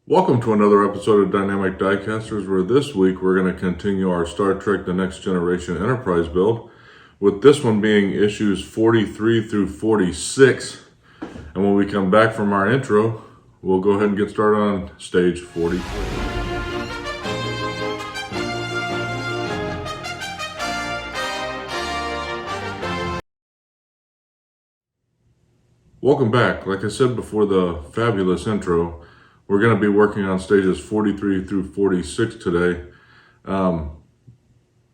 Welcome to another episode of Dynamic Diecasters, where this week we're going to continue our Star Trek The Next Generation Enterprise build, with this one being issues 43 through 46. And when we come back from our intro, we'll go ahead and get started on stage 43. Welcome back. Like I said before the fabulous intro, we're going to be working on stages 43 through 46 today,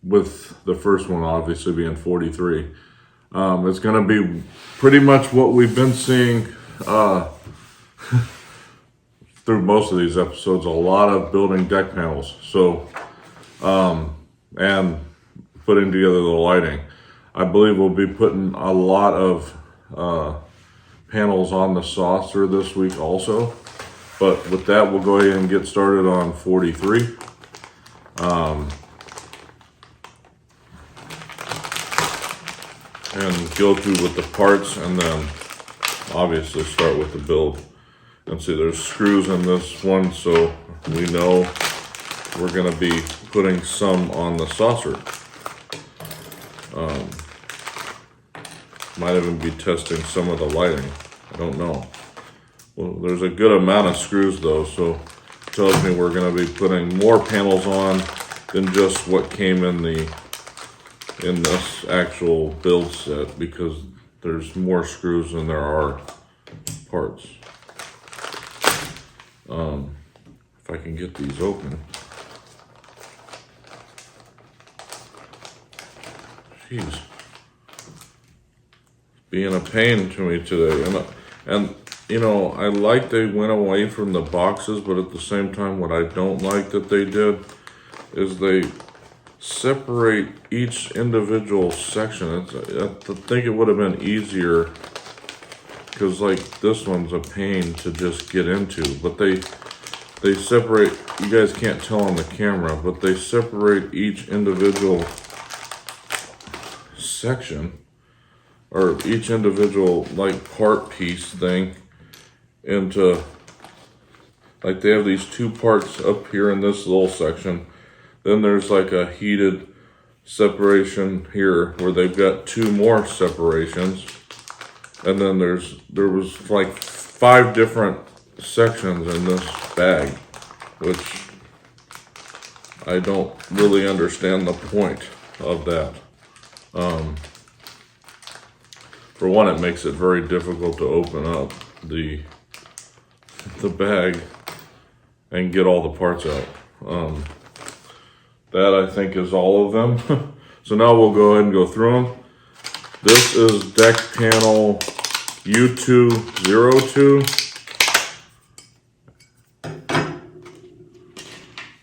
with the first one obviously being 43. It's going to be pretty much what we've been seeing through most of these episodes, a lot of building deck panels. And putting together the lighting. I believe we'll be putting a lot of panels on the saucer this week also. But with that, we'll go ahead and get started on 43. And go through with the parts, and then obviously start with the build. And see, there's screws in this one, so we know we're going to be putting some on the saucer. Might even be testing some of the lighting. I don't know. Well, there's a good amount of screws though, so it tells me we're going to be putting more panels on than just what came in this actual build set, because there's more screws than there are parts. If I can get these open. Jeez. Being a pain to me today. And you know, I like they went away from the boxes, but at the same time, what I don't like that they did is they separate each individual section. I think it would have been easier, because like this one's a pain to just get into, but they separate, you guys can't tell on the camera, but they separate each individual section, or each individual like part piece thing into, like they have these two parts up here in this little section. Then there's like a heated separation here where they've got two more separations. And then there was like 5 different sections in this bag, which I don't really understand the point of that. For one, it makes it very difficult to open up the bag and get all the parts out. That I think is all of them. So now we'll go ahead and go through them. This is deck panel U202.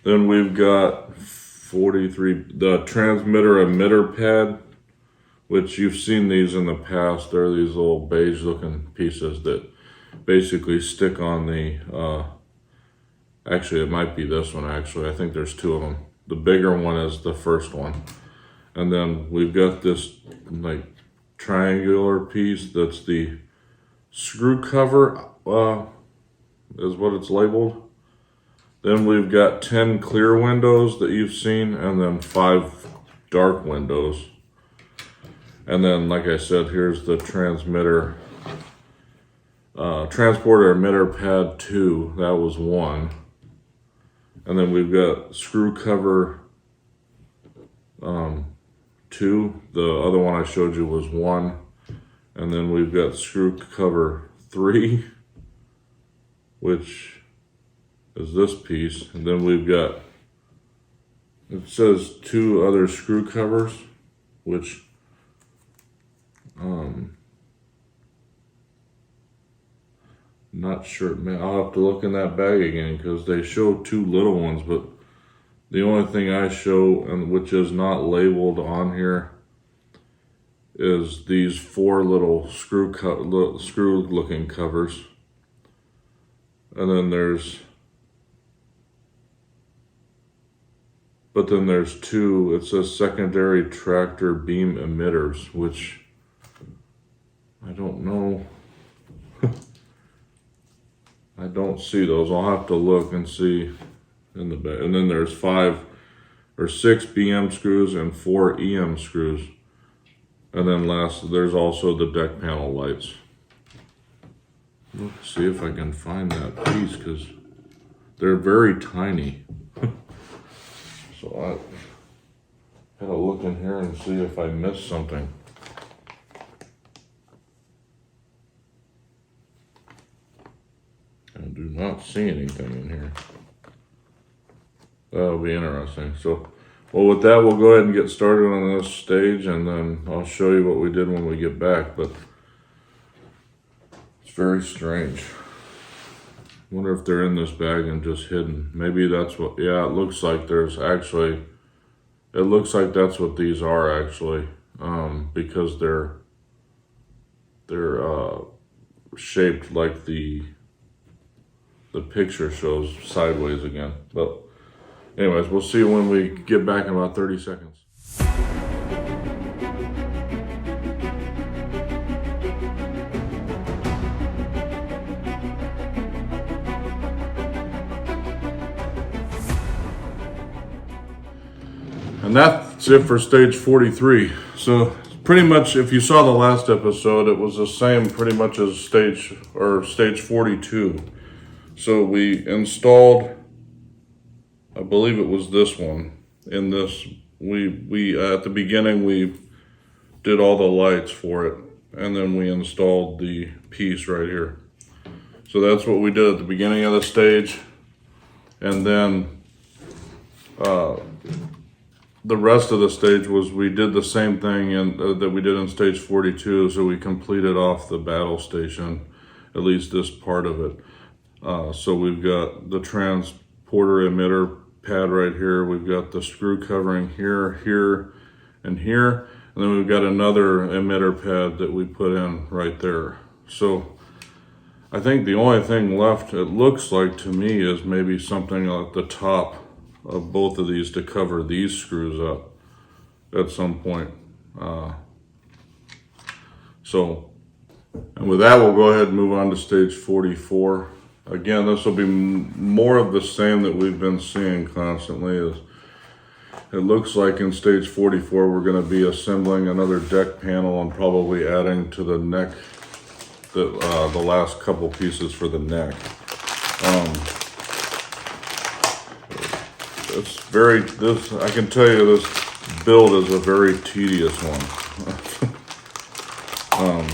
Then we've got 43, the transmitter emitter pad, which you've seen these in the past. They're these little beige looking pieces that basically stick on the, actually it might be this one actually. I think there's 2 of them. The bigger one is the first one. And then we've got this like triangular piece that's the screw cover, is what it's labeled. Then we've got 10 clear windows that you've seen, and then 5 dark windows. And then, like I said, here's the transmitter, transporter emitter pad 2, that was 1. And then we've got screw cover 2, the other one I showed you was 1. And then we've got screw cover 3, which is this piece. And then we've got, it says 2 other screw covers, which not sure, man. I'll have to look in that bag again, because they show 2 little ones, but the only thing I show, and which is not labeled on here, is these 4 little screw looking covers. And then there's 2, it says secondary tractor beam emitters, which I don't know. I don't see those. I'll have to look and see in the back. And then there's 5 or 6 BM screws and 4 EM screws. And then last, there's also the deck panel lights. Let's see if I can find that piece, because they're very tiny. So I gotta look in here and see if I missed something. I do not see anything in here. That'll be interesting. So, well, with that, we'll go ahead and get started on this stage, and then I'll show you what we did when we get back. But it's very strange. Wonder if they're in this bag and just hidden. Maybe that's what. Yeah, it looks like there's actually. It looks like that's what these are actually, because they're shaped like the picture shows sideways again. But anyways, we'll see you when we get back in about 30 seconds. And that's it for stage 43. So pretty much, if you saw the last episode, it was the same pretty much as stage 42. So we installed, I believe it was this one. In this, we at the beginning we did all the lights for it, and then we installed the piece right here. So that's what we did at the beginning of the stage, and then the rest of the stage was we did the same thing that we did in stage 42. So we completed off the battle station, at least this part of it. So we've got the transporter emitter pad right here. We've got the screw covering here, here, and here. And then we've got another emitter pad that we put in right there. So I think the only thing left, it looks like to me, is maybe something at the top of both of these to cover these screws up at some point. And with that, we'll go ahead and move on to stage 44. Again, this will be more of the same that we've been seeing constantly. It looks like in stage 44, we're going to be assembling another deck panel and probably adding to the neck, the last couple pieces for the neck. I can tell you this build is a very tedious one. A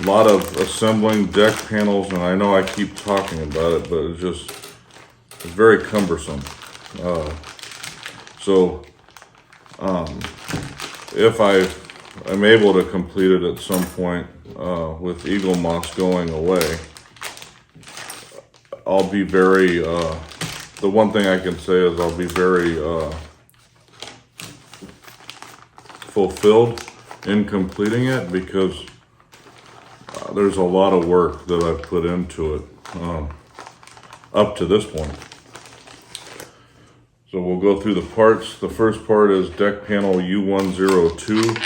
lot of assembling deck panels, and I know I keep talking about it, but it's very cumbersome. If I'm able to complete it at some point, with Eaglemoss going away, I'll be very, the one thing I can say is I'll be very fulfilled in completing it, because there's a lot of work that I've put into it up to this point. So we'll go through the parts. The first part is deck panel U102,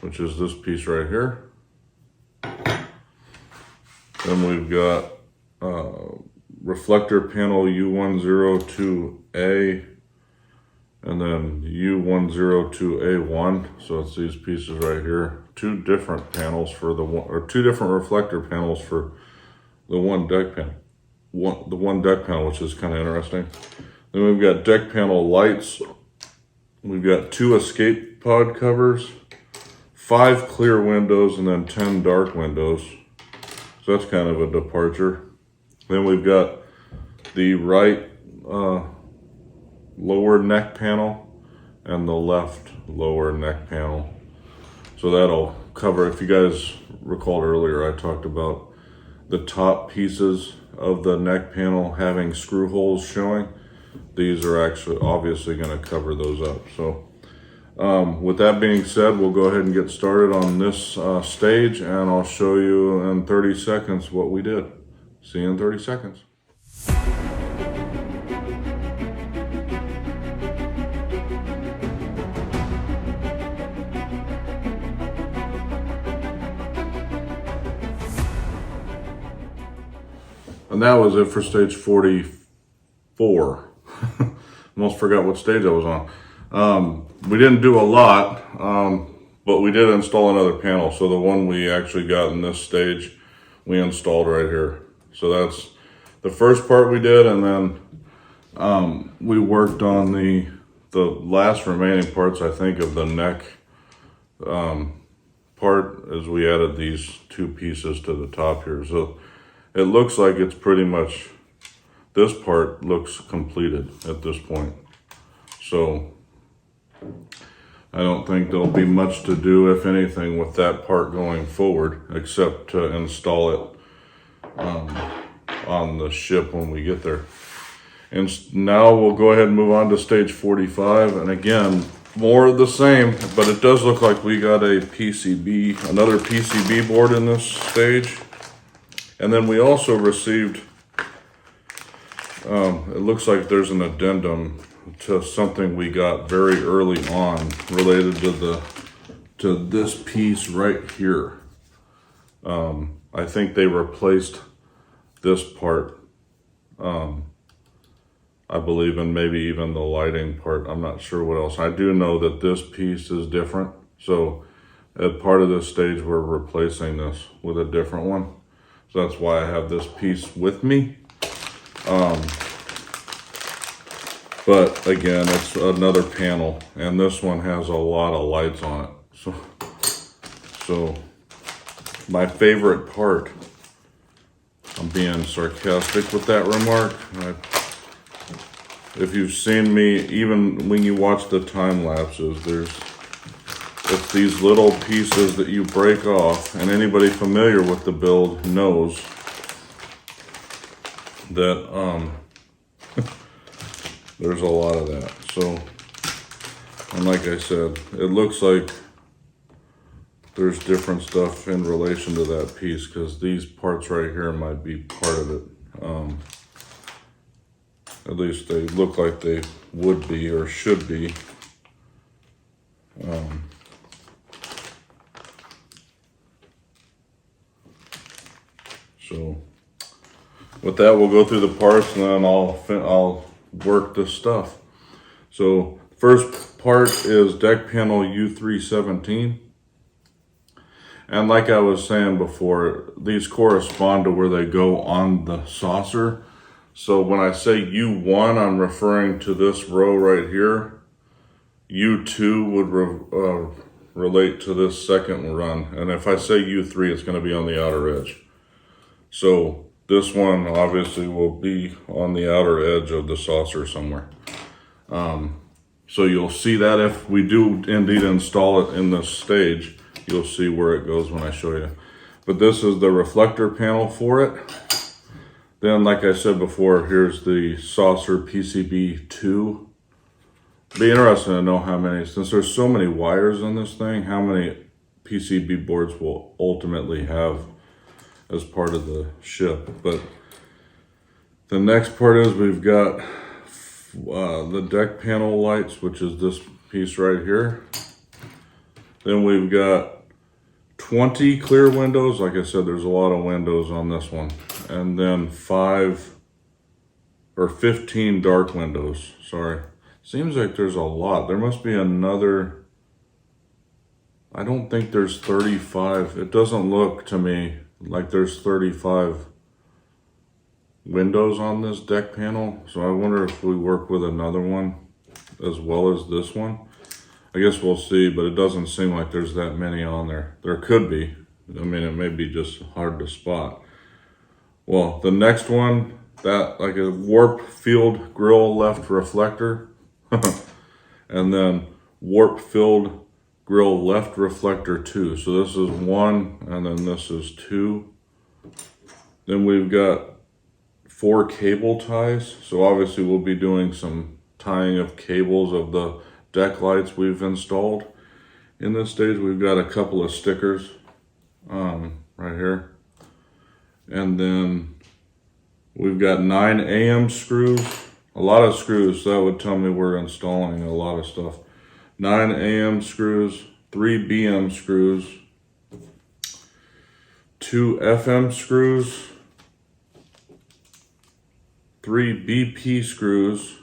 which is this piece right here. Then we've got reflector panel U102A, and then U102A1. So it's these pieces right here. Two different panels for the one, or two different reflector panels for the one deck panel. The one deck panel, which is kind of interesting. Then we've got deck panel lights. We've got 2 escape pod covers, 5 clear windows, and then 10 dark windows. So that's kind of a departure. Then we've got the right lower neck panel and the left lower neck panel. So that'll cover, if you guys recalled earlier, I talked about the top pieces of the neck panel having screw holes showing. These are actually obviously going to cover those up. So with that being said, we'll go ahead and get started on this stage, and I'll show you in 30 seconds what we did. See you in 30 seconds. And that was it for stage 44. Almost forgot what stage I was on. We didn't do a lot, but we did install another panel. So the one we actually got in this stage, we installed right here. So that's the first part we did, and then we worked on the last remaining parts, I think, of the neck part, as we added these two pieces to the top here. So it looks like it's pretty much, this part looks completed at this point. So I don't think there'll be much to do, if anything, with that part going forward, except to install it on the ship when we get there. And now we'll go ahead and move on to stage 45. And again, more of the same, but it does look like we got a PCB, another PCB board in this stage. And then we also received, it looks like there's an addendum to something we got very early on related to this piece right here. I think they replaced this part, I believe, and maybe even the lighting part. I'm not sure what else. I do know that this piece is different. So at part of this stage, we're replacing this with a different one. So that's why I have this piece with me. But again, it's another panel, and this one has a lot of lights on it. So my favorite part, I'm being sarcastic with that remark. If you've seen me, even when you watch the time lapses, it's these little pieces that you break off, and anybody familiar with the build knows that there's a lot of that. So, and like I said, it looks like there's different stuff in relation to that piece, because these parts right here might be part of it. At least they look like they would be or should be. So with that, we'll go through the parts, and then I'll work this stuff. So first part is deck panel U317. And like I was saying before, these correspond to where they go on the saucer. So when I say U1, I'm referring to this row right here. U2 would relate to this second run. And if I say U3, it's going to be on the outer edge. So this one obviously will be on the outer edge of the saucer somewhere. So you'll see that if we do indeed install it in this stage, you'll see where it goes when I show you. But this is the reflector panel for it. Then, like I said before, here's the saucer PCB 2. Be interesting to know how many, since there's so many wires in this thing, how many PCB boards we'll ultimately have as part of the ship. But the next part is we've got the deck panel lights, which is this piece right here. Then we've got 20 clear windows. Like I said, there's a lot of windows on this one. And then 15 dark windows. Sorry. Seems like there's a lot. There must be another. I don't think there's 35. It doesn't look to me like there's 35 windows on this deck panel. So I wonder if we work with another one as well as this one. I guess we'll see, but it doesn't seem like there's that many on there. There could be. I mean, it may be just hard to spot. Well, the next one, that like a warp field grill left reflector. And then warp field grill left reflector 2. So this is 1, and then this is 2. Then we've got 4 cable ties. So obviously we'll be doing some tying of cables of the deck lights we've installed. In this stage, we've got a couple of stickers right here. And then we've got 9 AM screws. A lot of screws, so that would tell me we're installing a lot of stuff. 9 AM screws, 3 BM screws, 2 FM screws, 3 BP screws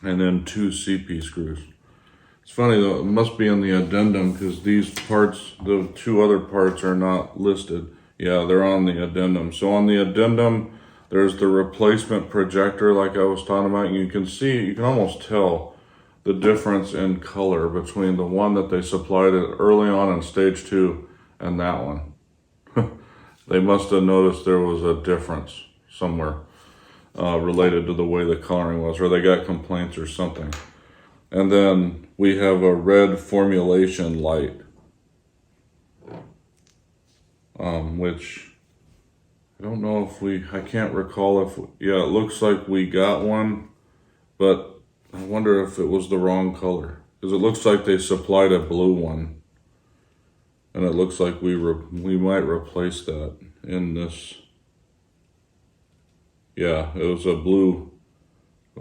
and then 2 CP screws. It's funny though, it must be in the addendum because these parts, the 2 other parts are not listed. Yeah, they're on the addendum. So on the addendum, there's the replacement projector like I was talking about. And you can see, you can almost tell the difference in color between the one that they supplied it early on in stage 2 and that one. They must have noticed there was a difference somewhere related to the way the coloring was, or they got complaints or something. And then we have a red formulation light, which I don't know if I can't recall if, yeah, it looks like we got one, but I wonder if it was the wrong color. Because it looks like they supplied a blue one. And it looks like we might replace that in this. Yeah, it was a blue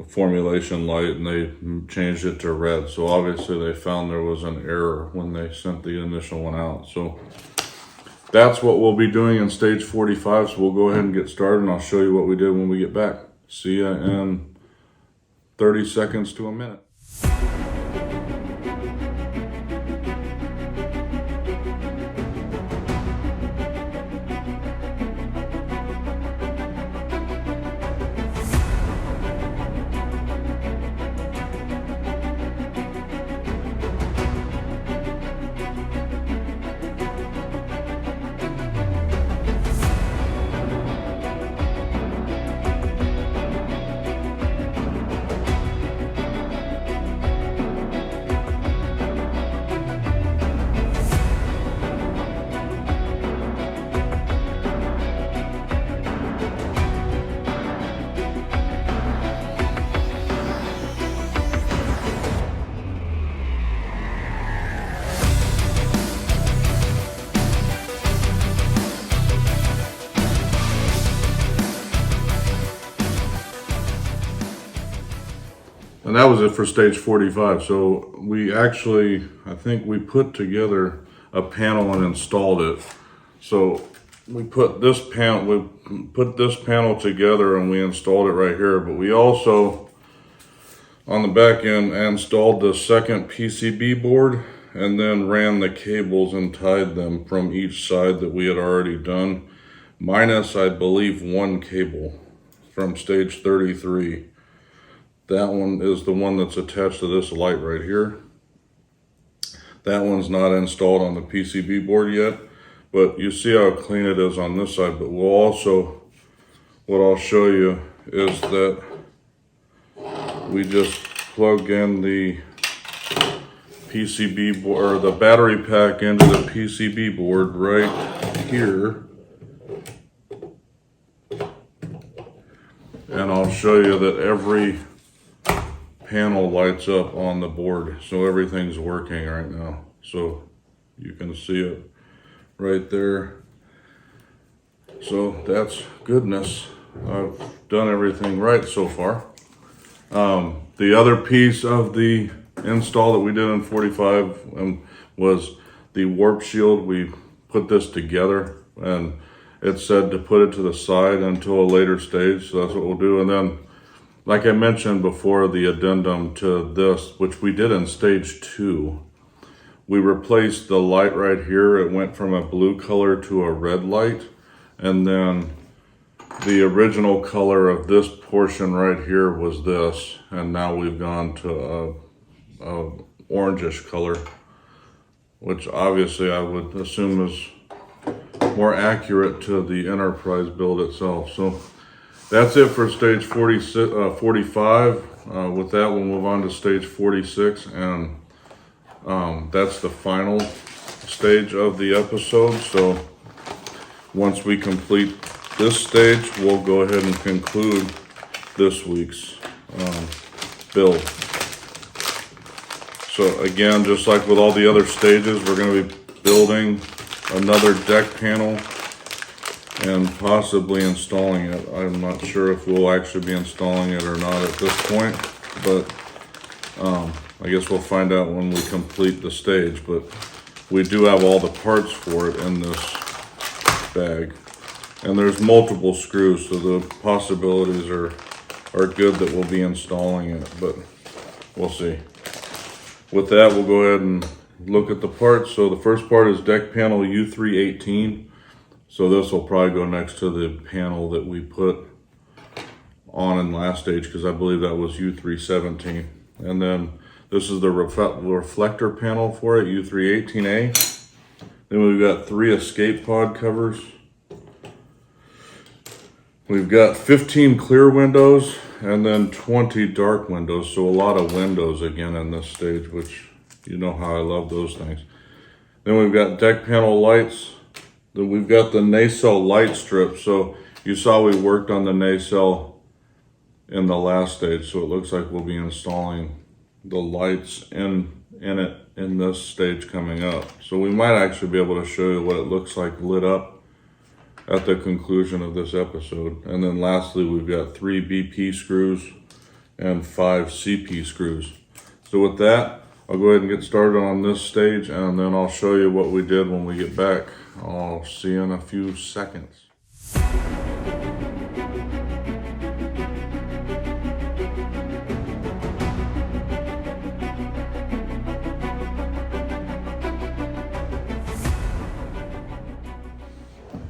formulation light and they changed it to red. So obviously they found there was an error when they sent the initial one out. So that's what we'll be doing in stage 45. So we'll go ahead and get started and I'll show you what we did when we get back. See ya in 30 seconds to a minute. And that was it for stage 45. So we actually, I think we put together a panel and installed it. So we put this panel together and we installed it right here. But we also, on the back end, installed the second PCB board and then ran the cables and tied them from each side that we had already done, minus, I believe, 1 cable from stage 33. That one is the one that's attached to this light right here. That one's not installed on the PCB board yet, but you see how clean it is on this side. But we'll also, what I'll show you is that we just plug in the PCB board, or the battery pack into the PCB board right here. And I'll show you that every panel lights up on the board, so everything's working right now. So you can see it right there. So that's goodness. I've done everything right so far. The other piece of the install that we did in 45 was the warp shield. We put this together and it said to put it to the side until a later stage, so that's what we'll do. And then, like I mentioned before, the addendum to this, which we did in stage 2, we replaced the light right here. It went from a blue color to a red light. And then the original color of this portion right here was this. And now we've gone to a orangish color, which obviously I would assume is more accurate to the Enterprise build itself. So that's it for stage 45. With that, we'll move on to stage 46, and that's the final stage of the episode. So once we complete this stage, we'll go ahead and conclude this week's build. So again, just like with all the other stages, we're going to be building another deck panel and possibly installing it. I'm not sure if we'll actually be installing it or not at this point, but I guess we'll find out when we complete the stage. But we do have all the parts for it in this bag, and there's multiple screws, so the possibilities are are good that we'll be installing it, but we'll see. With that, we'll go ahead and look at the parts. So the first part is deck panel U318. So this will probably go next to the panel that we put on in last stage, because I believe that was U317. And then this is the reflector panel for it, U318A. Then we've got 3 escape pod covers. We've got 15 clear windows and then 20 dark windows. So a lot of windows again in this stage, which you know how I love those things. Then we've got deck panel lights. Then we've got the nacelle light strip. So you saw we worked on the nacelle in the last stage. So it looks like we'll be installing the lights in it in this stage coming up. So we might actually be able to show you what it looks like lit up at the conclusion of this episode. And then lastly, we've got 3 BP screws and 5 CP screws. So with that, I'll go ahead and get started on this stage, and then I'll show you what we did when we get back. I'll see you in a few seconds.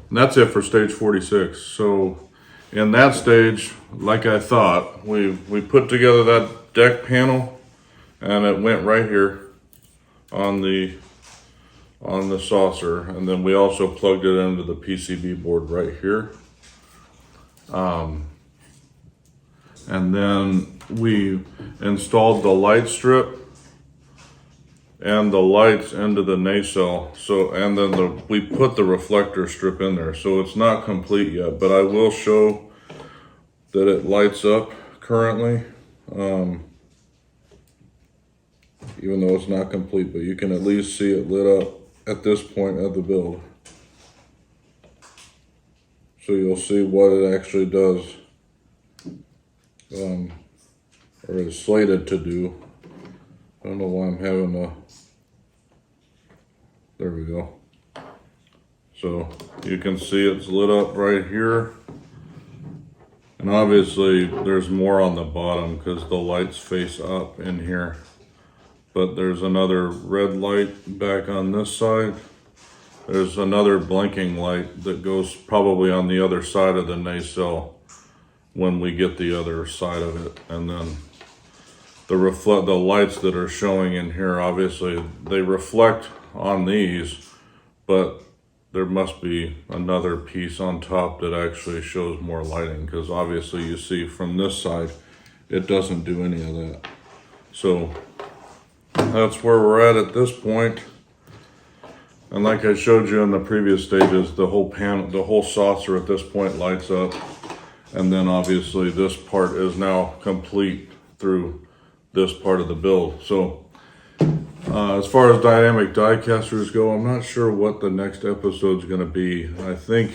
And that's it for stage 46. So in that stage, like I thought, we put together that deck panel, and it went right here on the saucer, and then we also plugged it into the PCB board right here. And then we installed the light strip and the lights into the nacelle. So, and then we put the reflector strip in there. So it's not complete yet, but I will show that it lights up currently. Even though it's not complete, but you can at least see it lit up at this point of the build. So you'll see what it actually does, or is slated to do. I don't know why I'm having a, there we go. So you can see it's lit up right here. And obviously there's more on the bottom because the lights face up in here. But there's another red light back on this side. There's another blinking light that goes probably on the other side of the nacelle when we get the other side of it. And then the lights that are showing in here, obviously they reflect on these, but there must be another piece on top that actually shows more lighting, because obviously you see from this side it doesn't do any of that. So that's where we're at this point. And like I showed you in the previous stages, the whole panel, the whole saucer at this point lights up. And then obviously this part is now complete through this part of the build. So as far as dynamic diecasters go, I'm not sure what the next episode is going to be. I think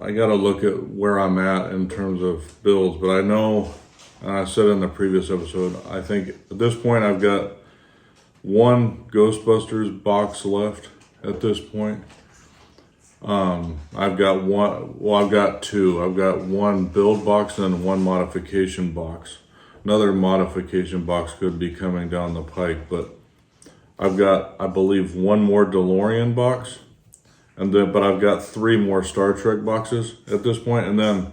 I got to look at where I'm at in terms of builds, but I know, and I said in the previous episode, I think at this point I've got 1 Ghostbusters box left at this point. I've got 2. I've got 1 build box and 1 modification box. Another modification box could be coming down the pike, but I've got, I believe, 1 more DeLorean box, and then, but I've got 3 more Star Trek boxes at this point, and then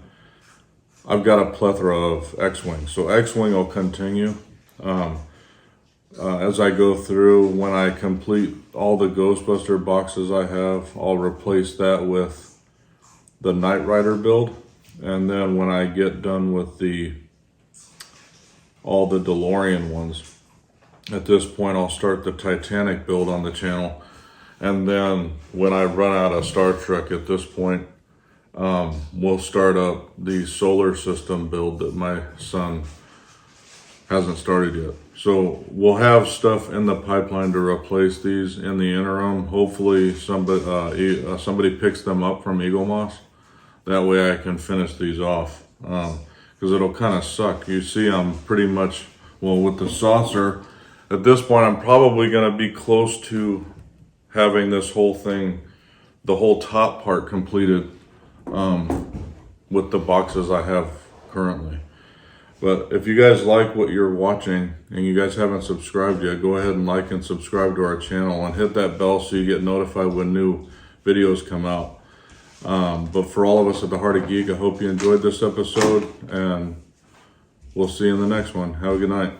I've got a plethora of X-Wing. So X-Wing will continue as I go through. When I complete all the Ghostbuster boxes I have, I'll replace that with the Knight Rider build, and then when I get done with all the DeLorean ones, at this point I'll start the Titanic build on the channel. And then when I run out of Star Trek at this point, we'll start up the solar system build that my son hasn't started yet. So we'll have stuff in the pipeline to replace these in the interim. Hopefully somebody picks them up from Eaglemoss. That way I can finish these off. Because it'll kind of suck. You see, I'm pretty much, well, with the saucer, at this point, I'm probably going to be close to having this whole thing, the whole top part completed with the boxes I have currently. But if you guys like what you're watching and you guys haven't subscribed yet, go ahead and like and subscribe to our channel and hit that bell so you get notified when new videos come out. But for all of us at the Heart of Geek, I hope you enjoyed this episode, and we'll see you in the next one. Have a good night.